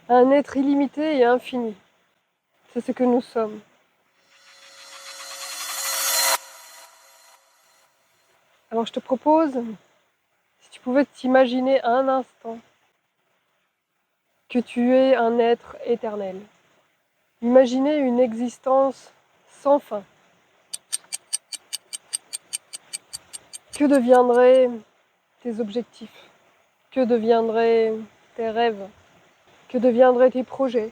un être illimité et infini. C'est ce que nous sommes. Alors je te propose, si tu pouvais t'imaginer un instant que tu es un être éternel. Imaginez une existence sans fin. Que deviendraient tes objectifs? Que deviendraient tes rêves? Que deviendraient tes projets?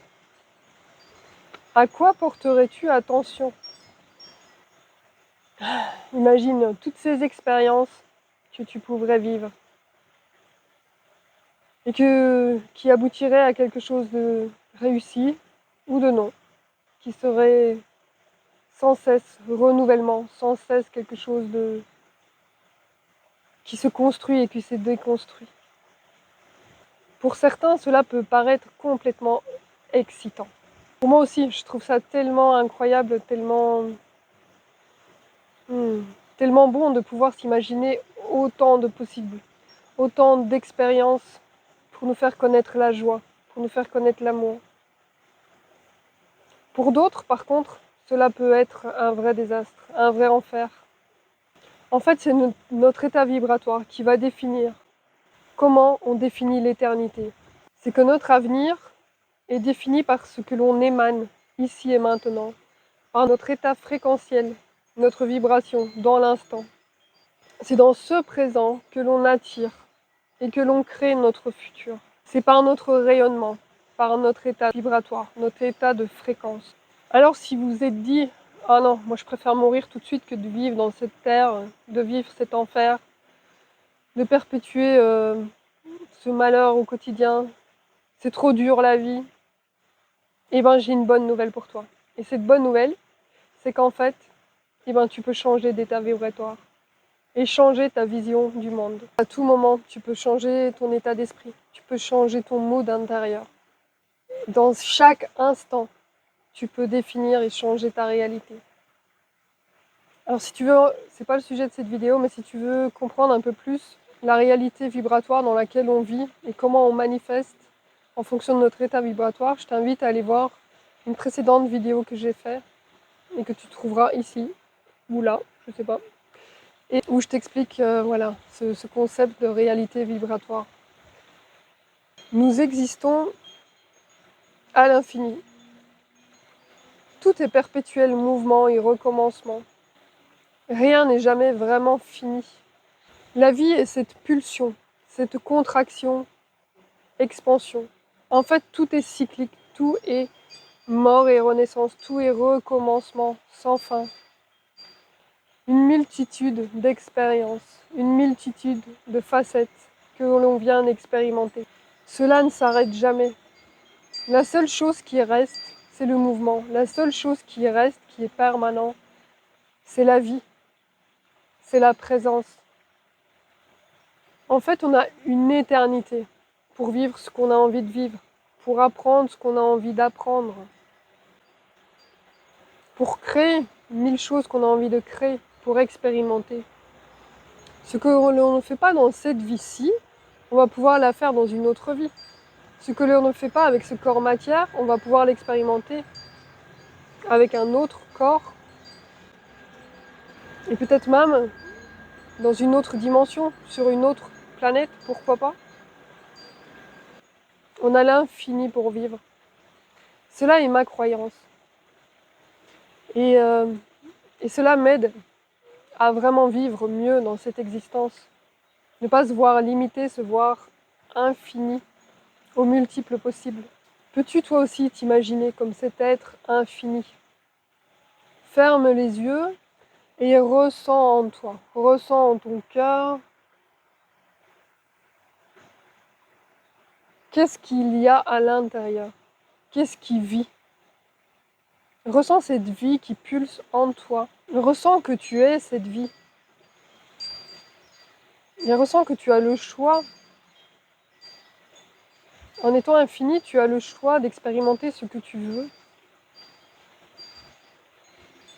À quoi porterais-tu attention? Imagine toutes ces expériences que tu pourrais vivre et qui aboutiraient à quelque chose de réussi ou de non, qui serait sans cesse renouvellement, sans cesse quelque chose qui se construit et qui se déconstruit. Pour certains, cela peut paraître complètement excitant. Pour moi aussi, je trouve ça tellement incroyable, tellement bon de pouvoir s'imaginer autant de possibles, autant d'expériences pour nous faire connaître la joie, pour nous faire connaître l'amour. Pour d'autres, par contre, cela peut être un vrai désastre, un vrai enfer. En fait, c'est notre état vibratoire qui va définir comment on définit l'éternité. C'est que notre avenir est défini par ce que l'on émane ici et maintenant, par notre état fréquentiel, notre vibration dans l'instant. C'est dans ce présent que l'on attire et que l'on crée notre futur. C'est par notre rayonnement, par notre état vibratoire, notre état de fréquence. Alors si vous vous êtes dit « Ah non, moi je préfère mourir tout de suite que de vivre dans cette terre, de vivre cet enfer, de perpétuer ce malheur au quotidien, c'est trop dur la vie », eh ben j'ai une bonne nouvelle pour toi. Et cette bonne nouvelle, c'est qu'en fait, eh ben, tu peux changer d'état vibratoire et changer ta vision du monde. À tout moment, tu peux changer ton état d'esprit, tu peux changer ton mood intérieur. Dans chaque instant, tu peux définir et changer ta réalité. Alors si tu veux, c'est pas le sujet de cette vidéo, mais si tu veux comprendre un peu plus la réalité vibratoire dans laquelle on vit et comment on manifeste en fonction de notre état vibratoire, je t'invite à aller voir une précédente vidéo que j'ai faite et que tu trouveras ici ou là, je sais pas, et où je t'explique voilà, ce concept de réalité vibratoire. Nous existons à l'infini. Tout est perpétuel mouvement et recommencement. Rien n'est jamais vraiment fini. La vie est cette pulsion, cette contraction, expansion. En fait, tout est cyclique, tout est mort et renaissance, tout est recommencement sans fin. Une multitude d'expériences, une multitude de facettes que l'on vient d'expérimenter. Cela ne s'arrête jamais. La seule chose qui reste, c'est le mouvement. La seule chose qui reste, qui est permanent, c'est la vie, c'est la présence. En fait, on a une éternité pour vivre ce qu'on a envie de vivre, pour apprendre ce qu'on a envie d'apprendre, pour créer 1000 choses qu'on a envie de créer, pour expérimenter. Ce que l'on ne fait pas dans cette vie-ci, on va pouvoir la faire dans une autre vie. Ce que l'on ne fait pas avec ce corps matière, on va pouvoir l'expérimenter avec un autre corps, et peut-être même dans une autre dimension, sur une autre planète, pourquoi pas. On a l'infini pour vivre. Cela est ma croyance. Et cela m'aide à vraiment vivre mieux dans cette existence. Ne pas se voir limité, se voir infini, aux multiples possibles. Peux-tu toi aussi t'imaginer comme cet être infini? Ferme les yeux et ressens en toi, ressens en ton cœur. Qu'est-ce qu'il y a à l'intérieur? Qu'est-ce qui vit? Ressens cette vie qui pulse en toi. Ressens que tu es cette vie. Et ressens que tu as le choix. En étant infini, tu as le choix d'expérimenter ce que tu veux.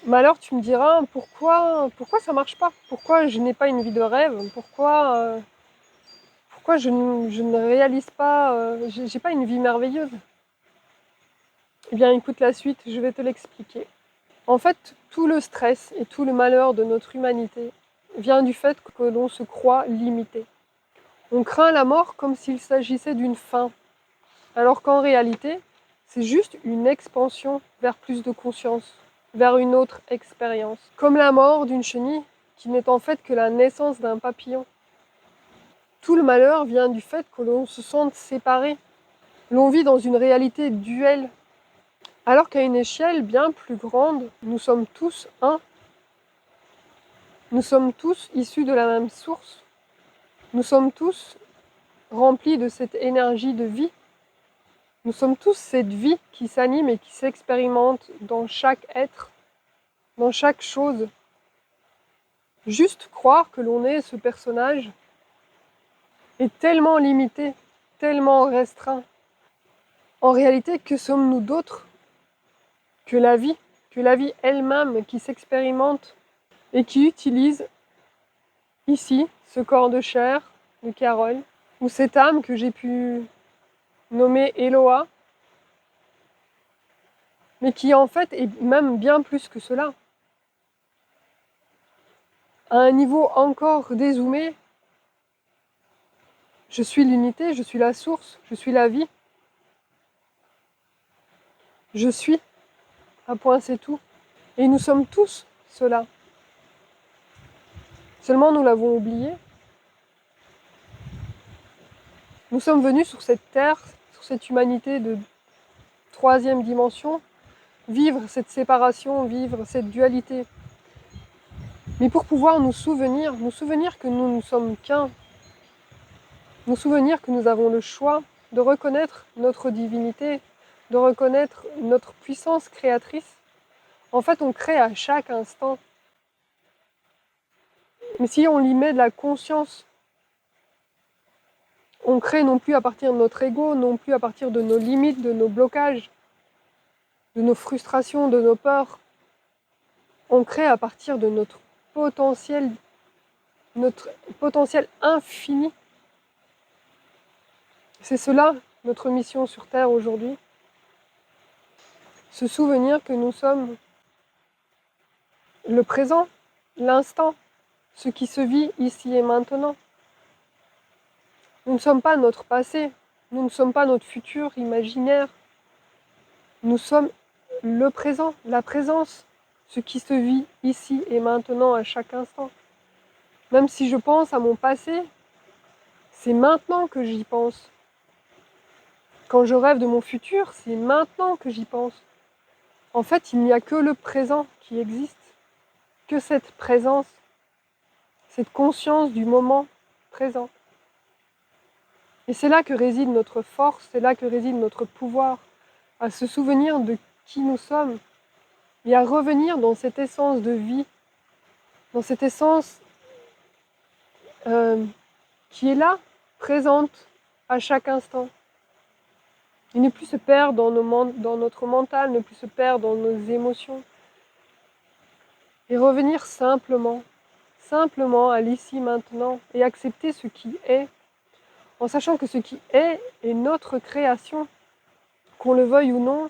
Mais alors tu me diras, pourquoi ça marche pas? Pourquoi je n'ai pas une vie de rêve? Pourquoi je ne réalise pas, j'ai pas une vie merveilleuse? Eh bien, écoute la suite, je vais te l'expliquer. En fait, tout le stress et tout le malheur de notre humanité vient du fait que l'on se croit limité. On craint la mort comme s'il s'agissait d'une fin, alors qu'en réalité, c'est juste une expansion vers plus de conscience, vers une autre expérience. Comme la mort d'une chenille, qui n'est en fait que la naissance d'un papillon. Tout le malheur vient du fait que l'on se sente séparé. L'on vit dans une réalité duelle, alors qu'à une échelle bien plus grande, nous sommes tous un. Nous sommes tous issus de la même source. Nous sommes tous remplis de cette énergie de vie. Nous sommes tous cette vie qui s'anime et qui s'expérimente dans chaque être, dans chaque chose. Juste croire que l'on est ce personnage est tellement limité, tellement restreint. En réalité, que sommes-nous d'autres que la vie elle-même qui s'expérimente et qui utilise ici ce corps de chair de Carole, ou cette âme que j'ai pu nommer Eloa, mais qui en fait est même bien plus que cela. À un niveau encore dézoomé, je suis l'unité, je suis la source, je suis la vie. Je suis, un point c'est tout. Et nous sommes tous cela. Seulement nous l'avons oublié. Nous sommes venus sur cette terre, sur cette humanité de troisième dimension, vivre cette séparation, vivre cette dualité. Mais pour pouvoir nous souvenir que nous ne sommes qu'un, nous souvenir que nous avons le choix de reconnaître notre divinité, de reconnaître notre puissance créatrice. En fait, on crée à chaque instant. Mais si on y met de la conscience, on crée non plus à partir de notre ego, non plus à partir de nos limites, de nos blocages, de nos frustrations, de nos peurs. On crée à partir de notre potentiel infini. C'est cela notre mission sur Terre aujourd'hui. Se souvenir que nous sommes le présent, l'instant, ce qui se vit ici et maintenant. Nous ne sommes pas notre passé, nous ne sommes pas notre futur imaginaire. Nous sommes le présent, la présence, ce qui se vit ici et maintenant à chaque instant. Même si je pense à mon passé, c'est maintenant que j'y pense. Quand je rêve de mon futur, c'est maintenant que j'y pense. En fait, il n'y a que le présent qui existe, que cette présence, cette conscience du moment présent. Et c'est là que réside notre force, c'est là que réside notre pouvoir, à se souvenir de qui nous sommes et à revenir dans cette essence de vie, dans cette essence qui est là, présente à chaque instant. Et ne plus se perdre dans notre mental, ne plus se perdre dans nos émotions. Et revenir simplement à l'ici maintenant et accepter ce qui est, en sachant que ce qui est notre création, qu'on le veuille ou non,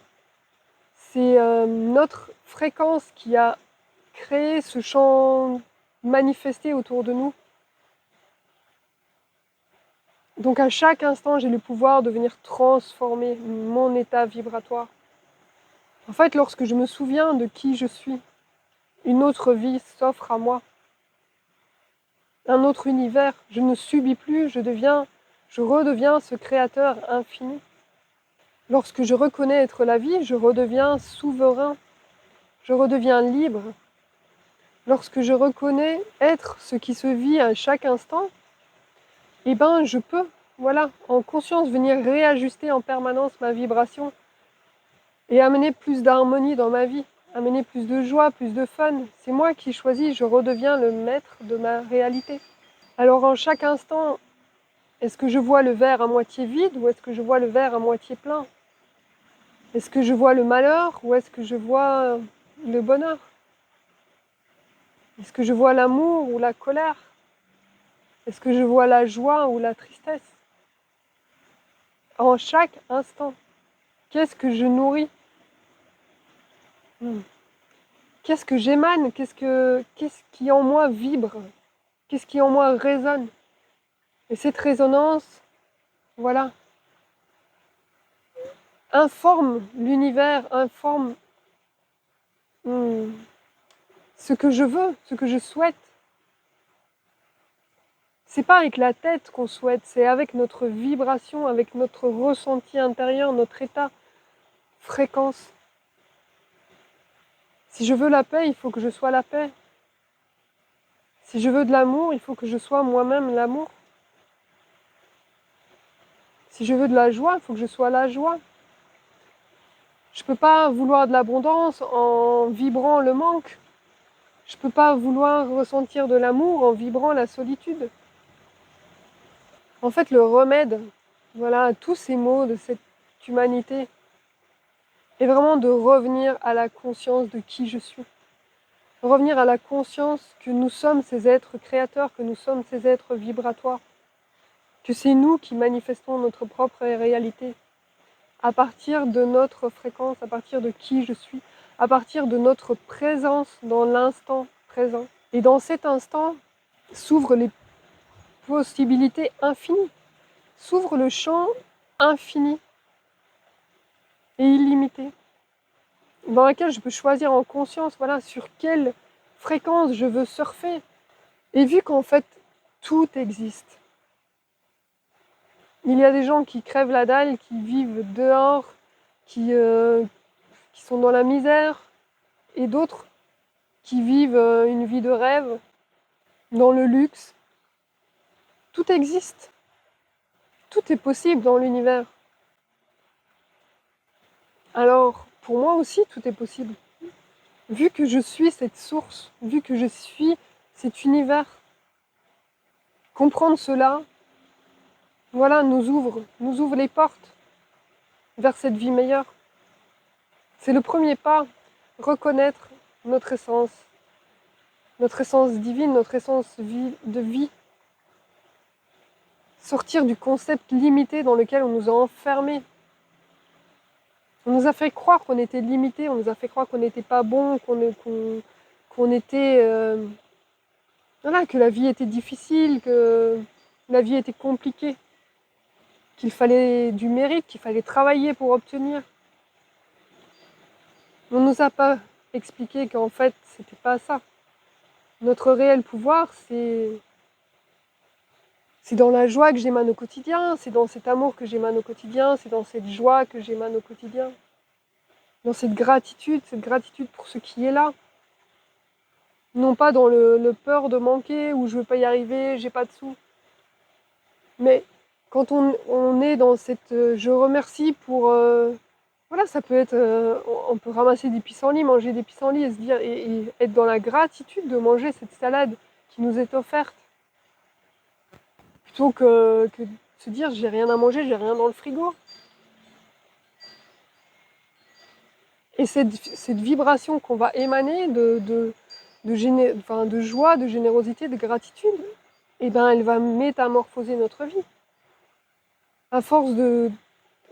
c'est notre fréquence qui a créé ce champ manifesté autour de nous. Donc à chaque instant, j'ai le pouvoir de venir transformer mon état vibratoire. En fait, lorsque je me souviens de qui je suis, une autre vie s'offre à moi. Un autre univers, je ne subis plus, je redeviens ce créateur infini. Lorsque je reconnais être la vie, je redeviens souverain, je redeviens libre. Lorsque je reconnais être ce qui se vit à chaque instant, eh ben je peux, voilà, en conscience, venir réajuster en permanence ma vibration et amener plus d'harmonie dans ma vie, amener plus de joie, plus de fun. C'est moi qui choisis, je redeviens le maître de ma réalité. Alors en chaque instant, est-ce que je vois le verre à moitié vide ou est-ce que je vois le verre à moitié plein? Est-ce que je vois le malheur ou est-ce que je vois le bonheur? Est-ce que je vois l'amour ou la colère? Est-ce que je vois la joie ou la tristesse? En chaque instant, qu'est-ce que je nourris? Hmm. Qu'est-ce que j'émane? Qu'est-ce qui en moi vibre? Qu'est-ce qui en moi résonne? Et cette résonance, voilà, informe l'univers, informe hmm, ce que je veux, ce que je souhaite. C'est pas avec la tête qu'on souhaite, c'est avec notre vibration, avec notre ressenti intérieur, notre état, fréquence. Si je veux la paix, il faut que je sois la paix. Si je veux de l'amour, il faut que je sois moi-même l'amour. Si je veux de la joie, il faut que je sois la joie. Je ne peux pas vouloir de l'abondance en vibrant le manque. Je ne peux pas vouloir ressentir de l'amour en vibrant la solitude. En fait, le remède, voilà, à tous ces maux de cette humanité, est vraiment de revenir à la conscience de qui je suis. Revenir à la conscience que nous sommes ces êtres créateurs, que nous sommes ces êtres vibratoires, que c'est nous qui manifestons notre propre réalité, à partir de notre fréquence, à partir de qui je suis, à partir de notre présence dans l'instant présent. Et dans cet instant s'ouvrent les possibilités infinies, s'ouvre le champ infini et illimité, dans lequel je peux choisir en conscience, voilà, sur quelle fréquence je veux surfer. Et vu qu'en fait, tout existe. Il y a des gens qui crèvent la dalle, qui vivent dehors, qui sont dans la misère, et d'autres qui vivent une vie de rêve, dans le luxe. Tout existe. Tout est possible dans l'univers. Alors, pour moi aussi, tout est possible. Vu que je suis cette source, vu que je suis cet univers, comprendre cela, voilà, nous ouvre les portes vers cette vie meilleure. C'est le premier pas, reconnaître notre essence divine, notre essence de vie. Sortir du concept limité dans lequel on nous a enfermés. On nous a fait croire qu'on était limité, on nous a fait croire qu'on n'était pas bon, qu'on était... voilà, que la vie était difficile, que la vie était compliquée, qu'il fallait du mérite, qu'il fallait travailler pour obtenir. On ne nous a pas expliqué qu'en fait, c'était pas ça. Notre réel pouvoir, c'est dans la joie que j'émane au quotidien, c'est dans cet amour que j'émane au quotidien, c'est dans cette joie que j'émane au quotidien. Dans cette gratitude pour ce qui est là. Non pas dans le peur de manquer, ou je ne veux pas y arriver, j'ai pas de sous. Mais quand on est dans cette je remercie pour... voilà, ça peut être... on peut ramasser des pissenlits, manger des pissenlits et se dire et être dans la gratitude de manger cette salade qui nous est offerte. Plutôt que de se dire j'ai rien à manger, j'ai rien dans le frigo. Et cette vibration qu'on va émaner de joie, de générosité, de gratitude, eh ben, elle va métamorphoser notre vie. À force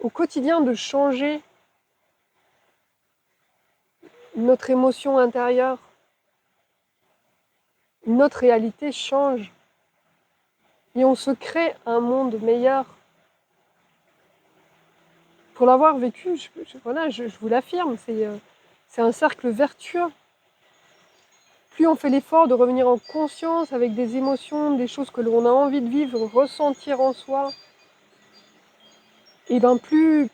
au quotidien de changer notre émotion intérieure, notre réalité change. Et on se crée un monde meilleur. Pour l'avoir vécu, je vous l'affirme, c'est un cercle vertueux. Plus on fait l'effort de revenir en conscience avec des émotions, des choses que l'on a envie de vivre, ressentir en soi, et ben plus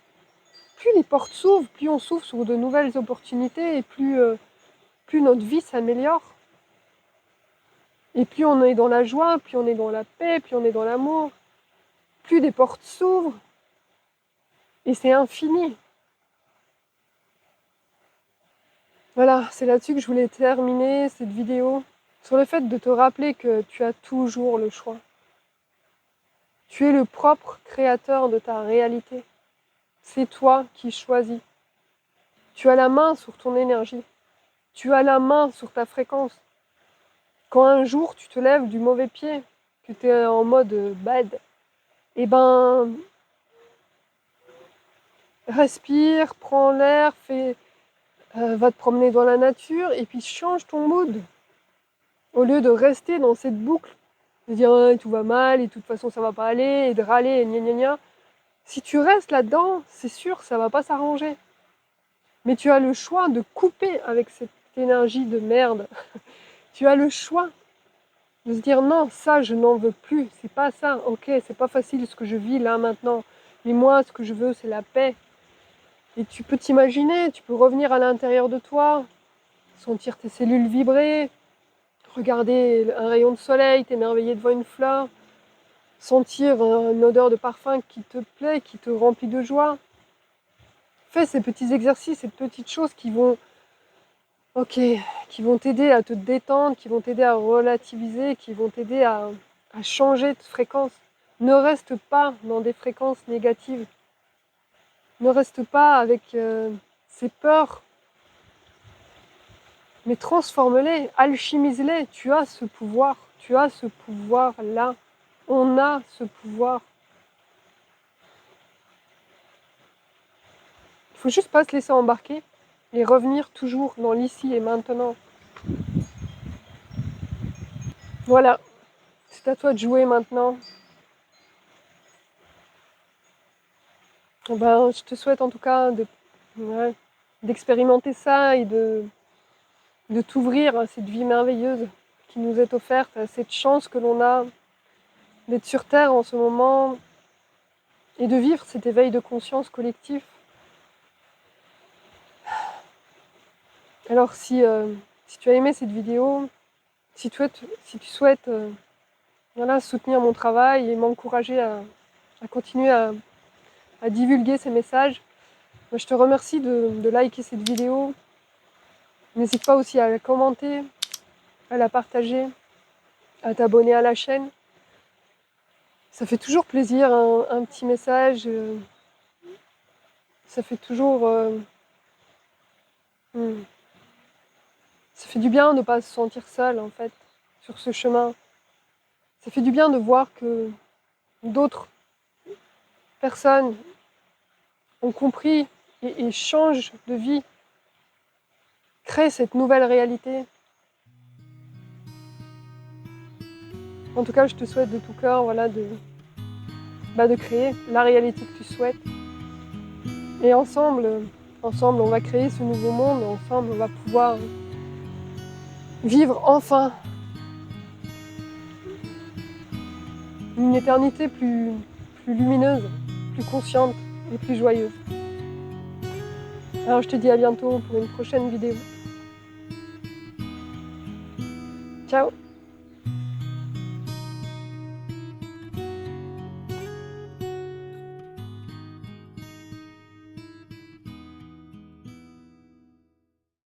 les portes s'ouvrent, plus on s'ouvre sur de nouvelles opportunités, et plus notre vie s'améliore. Et plus on est dans la joie, plus on est dans la paix, plus on est dans l'amour, plus des portes s'ouvrent, et c'est infini. Voilà, c'est là-dessus que je voulais terminer cette vidéo, sur le fait de te rappeler que tu as toujours le choix. Tu es le propre créateur de ta réalité. C'est toi qui choisis. Tu as la main sur ton énergie. Tu as la main sur ta fréquence. Quand un jour tu te lèves du mauvais pied, que tu es en mode bad, eh ben, respire, prends l'air, Va te promener dans la nature et puis change ton mood. Au lieu de rester dans cette boucle, de dire ah, tout va mal et de toute façon ça va pas aller et de râler et gna gna gna. Si tu restes là-dedans, c'est sûr, ça va pas s'arranger. Mais tu as le choix de couper avec cette énergie de merde. Tu as le choix de se dire non, ça je n'en veux plus, c'est pas ça, ok, c'est pas facile ce que je vis là maintenant, mais moi ce que je veux c'est la paix. Et tu peux t'imaginer, tu peux revenir à l'intérieur de toi, sentir tes cellules vibrer, regarder un rayon de soleil, t'émerveiller devant une fleur, sentir une odeur de parfum qui te plaît, qui te remplit de joie. Fais ces petits exercices, ces petites choses qui vont, ok, qui vont t'aider à te détendre, qui vont t'aider à relativiser, qui vont t'aider à changer de fréquence. Ne reste pas dans des fréquences négatives. Ne reste pas avec ces peurs, mais transforme-les, alchimise-les. Tu as ce pouvoir, tu as ce pouvoir-là. On a ce pouvoir. Il faut juste pas se laisser embarquer et revenir toujours dans l'ici et maintenant. Voilà, c'est à toi de jouer maintenant. Ben, je te souhaite en tout cas d'expérimenter ça et de t'ouvrir à cette vie merveilleuse qui nous est offerte, à cette chance que l'on a d'être sur Terre en ce moment et de vivre cet éveil de conscience collectif. Alors si tu as aimé cette vidéo, si tu souhaites soutenir mon travail et m'encourager à continuer à divulguer ces messages, je te remercie de liker cette vidéo. N'hésite pas aussi à la commenter, à la partager, à t'abonner à la chaîne. Ça fait toujours plaisir, un petit message. Ça fait toujours... ça fait du bien de ne pas se sentir seul, en fait, sur ce chemin. Ça fait du bien de voir que d'autres personnes ont compris et changent de vie, créent cette nouvelle réalité. En tout cas, je te souhaite de tout cœur de créer la réalité que tu souhaites. Et ensemble, on va créer ce nouveau monde, ensemble, on va pouvoir vivre enfin une éternité plus lumineuse, plus consciente et plus joyeuse. Alors je te dis à bientôt pour une prochaine vidéo. Ciao!